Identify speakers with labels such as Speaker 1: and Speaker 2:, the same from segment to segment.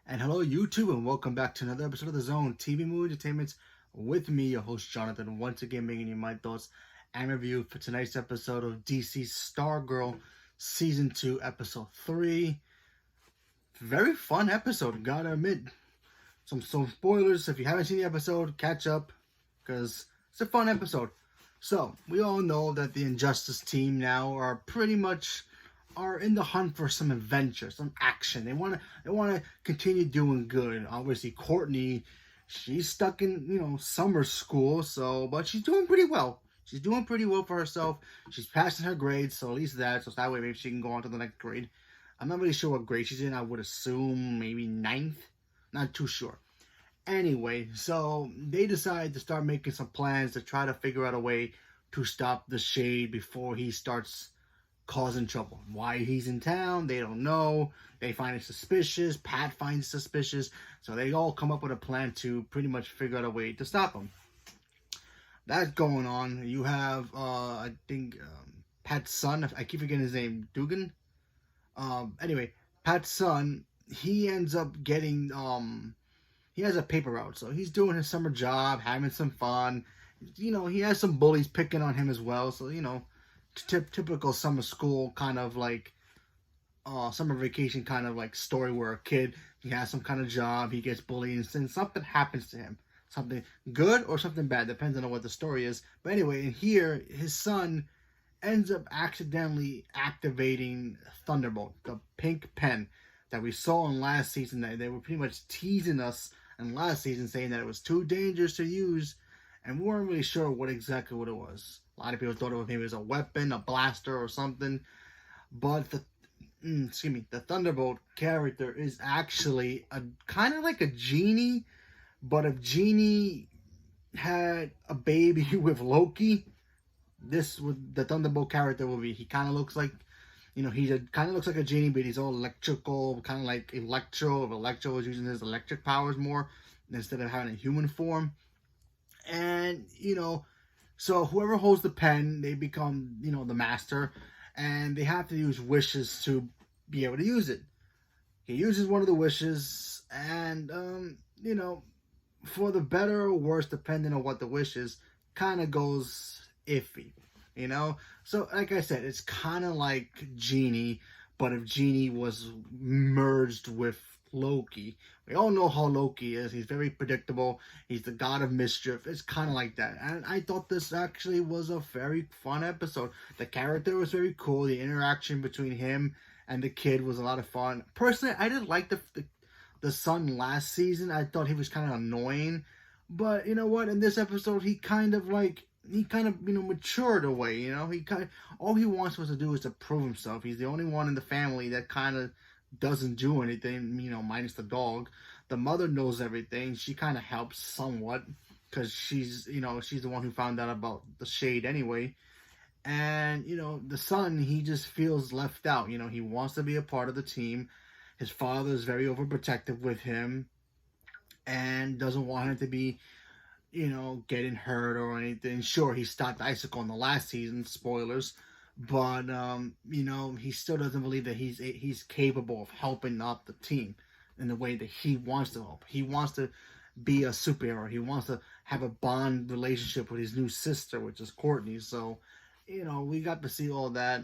Speaker 1: And hello, YouTube, and welcome back to another episode of The Zone TV Movie Entertainment with me, your host Jonathan, once again bringing you my thoughts and review for tonight's episode of DC's Stargirl Season 2, Episode 3. Very fun episode, gotta admit. Some spoilers. If you haven't seen the episode, catch up, because it's a fun episode. So, we all know that the Injustice team now are pretty much are in the hunt for some adventure, some action. They wanna continue doing good. Obviously, Courtney, she's stuck in summer school, but she's doing pretty well. She's doing pretty well for herself. She's passing her grades, so at least that way maybe she can go on to the next grade. I'm not really sure what grade she's in. I would assume maybe ninth. Not too sure. Anyway, so they decide to start making some plans to try to figure out a way to stop the Shade before he starts causing trouble. Why he's in town, they don't know. They find it suspicious. Pat finds it suspicious. So they all come up with a plan to pretty much figure out a way to stop him. That's going on. You have, I think, Pat's son. I keep forgetting his name. Dugan? Anyway, Pat's son, he ends up getting, he has a paper route. So he's doing his summer job, having some fun. He has some bullies picking on him as well. So, typical summer school kind of like summer vacation kind of like story where a kid, he has some kind of job, he gets bullied, and then something happens to him, something good or something bad, depends on what the story is. But anyway, in here his son ends up accidentally activating Thunderbolt, the pink pen that we saw in last season, that they were pretty much teasing us in last season, saying that it was too dangerous to use, and we weren't really sure what it was. A lot of people thought maybe it was a weapon, a blaster, or something. But the Thunderbolt character is actually a kind of like a genie. But if Genie had a baby with Loki, this would the Thunderbolt character will be. He kind of looks like, kind of looks like a genie, but he's all electrical, kind of like Electro. If Electro was using his electric powers more instead of having a human form, and so whoever holds the pen, they become, the master, and they have to use wishes to be able to use it. He uses one of the wishes, and for the better or worse, depending on what the wish is, kind of goes iffy. So like I said, it's kind of like Genie, but if Genie was merged with Loki. We all know how Loki is. He's very predictable. He's the god of mischief. It's kind of like that. And I thought this actually was a very fun episode. The character was very cool. The interaction between him and the kid was a lot of fun. Personally, I didn't like the son last season. I thought he was kind of annoying. But you know what? In this episode, he kind of matured away. All he wants was to do is to prove himself. He's the only one in the family that kind of doesn't do anything, minus the dog. The mother knows everything. She kind of helps somewhat because she's the one who found out about the Shade anyway. And the son, he just feels left out. He wants to be a part of the team. His father is very overprotective with him and doesn't want him to be getting hurt or anything. Sure, he stopped Icicle in the last season, spoilers, but he still doesn't believe that he's capable of helping out the team in the way that he wants to help. He wants to be a superhero. He wants to have a bond relationship with his new sister, which is Courtney. So, we got to see all that.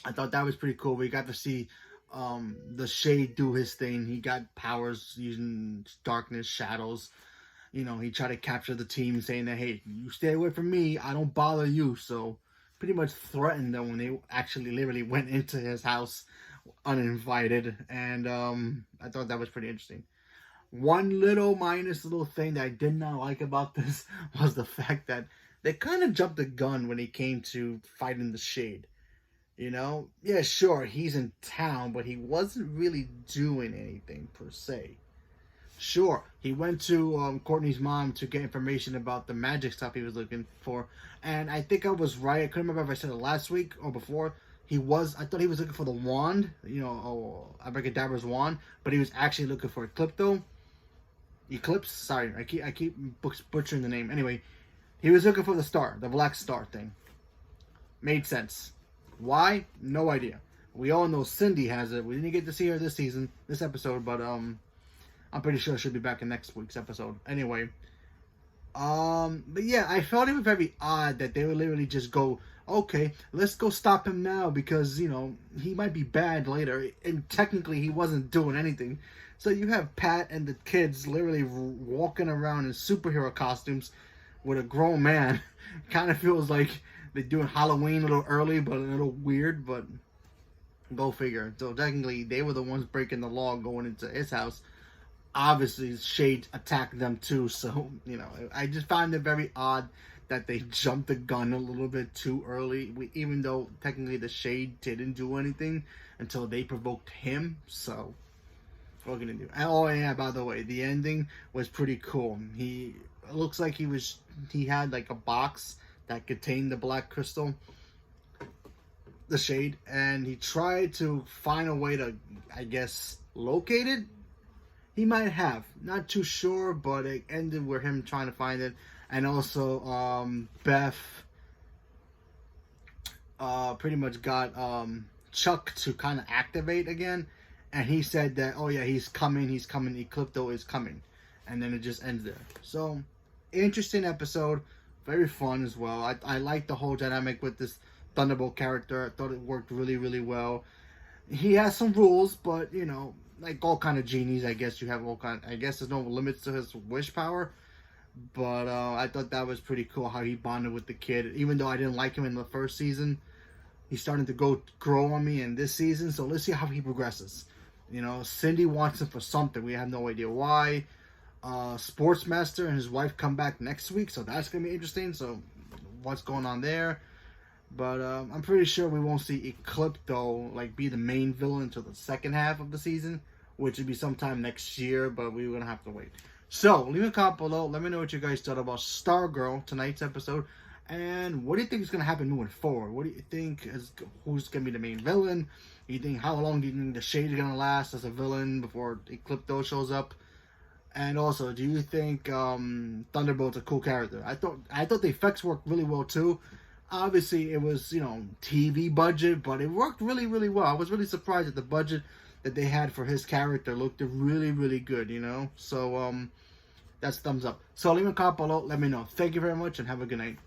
Speaker 1: I thought that was pretty cool. We got to see the Shade do his thing. He got powers using darkness, shadows. He tried to capture the team, saying that, hey, you stay away from me, I don't bother you. So pretty much threatened them when they actually literally went into his house uninvited. And I thought that was pretty interesting. One little thing that I did not like about this was the fact that they kind of jumped the gun when it came to fighting the Shade. Yeah, sure, he's in town, but he wasn't really doing anything per se. Sure, he went to Courtney's mom to get information about the magic stuff he was looking for, and I think I was right. I couldn't remember if I said it last week or before. I thought he was looking for the wand, Abracadabra's wand, but he was actually looking for Eclipse. Sorry, I keep butchering the name. Anyway, he was looking for the star, the black star thing. Made sense. Why? No idea. We all know Cindy has it. We didn't get to see her this episode, but I'm pretty sure she'll be back in next week's episode. Anyway, but yeah, I felt it was very odd that they would literally just go, okay, let's go stop him now because, you know, he might be bad later. And technically, he wasn't doing anything. So you have Pat and the kids literally walking around in superhero costumes with a grown man. Kind of feels like they're doing Halloween a little early, but a little weird, but go figure. So technically, they were the ones breaking the law going into his house. Obviously, Shade attacked them too, so, you know, I just found it very odd that they jumped the gun a little bit too early, even though technically the Shade didn't do anything until they provoked him, so what are we gonna do? Oh yeah, by the way, the ending was pretty cool. It looks like he had like a box that contained the black crystal, the Shade, and he tried to find a way to, I guess, locate it. He might have, not too sure, but it ended with him trying to find it, and also Beth pretty much got Chuck to kind of activate again, and he said that, oh yeah, he's coming, Eclipto is coming, and then it just ends there. So, interesting episode, very fun as well. I like the whole dynamic with this Thunderbolt character. I thought it worked really, really well. He has some rules, but, you know, like all kind of genies, I guess you have all kind. I guess there's no limits to his wish power, but I thought that was pretty cool how he bonded with the kid. Even though I didn't like him in the first season, he's starting to grow on me in this season. So let's see how he progresses. You know, Cindy wants him for something. We have no idea why. Sportsmaster and his wife come back next week, so that's gonna be interesting. So what's going on there? But I'm pretty sure we won't see Eclipto like be the main villain until the second half of the season, which would be sometime next year, but we're going to have to wait. So, leave a comment below. Let me know what you guys thought about Stargirl, tonight's episode. And what do you think is going to happen moving forward? What do you think who's going to be the main villain? How long do you think the Shade is going to last as a villain before Eclipto shows up? And also, do you think Thunderbolt's a cool character? I thought the effects worked really well too. Obviously, it was, you know, TV budget, but it worked really, really well. I was really surprised at the budget that they had for his character. Looked really, really good, you know? So, that's thumbs up. So, leave a comment below. Let me know. Thank you very much, and have a good night.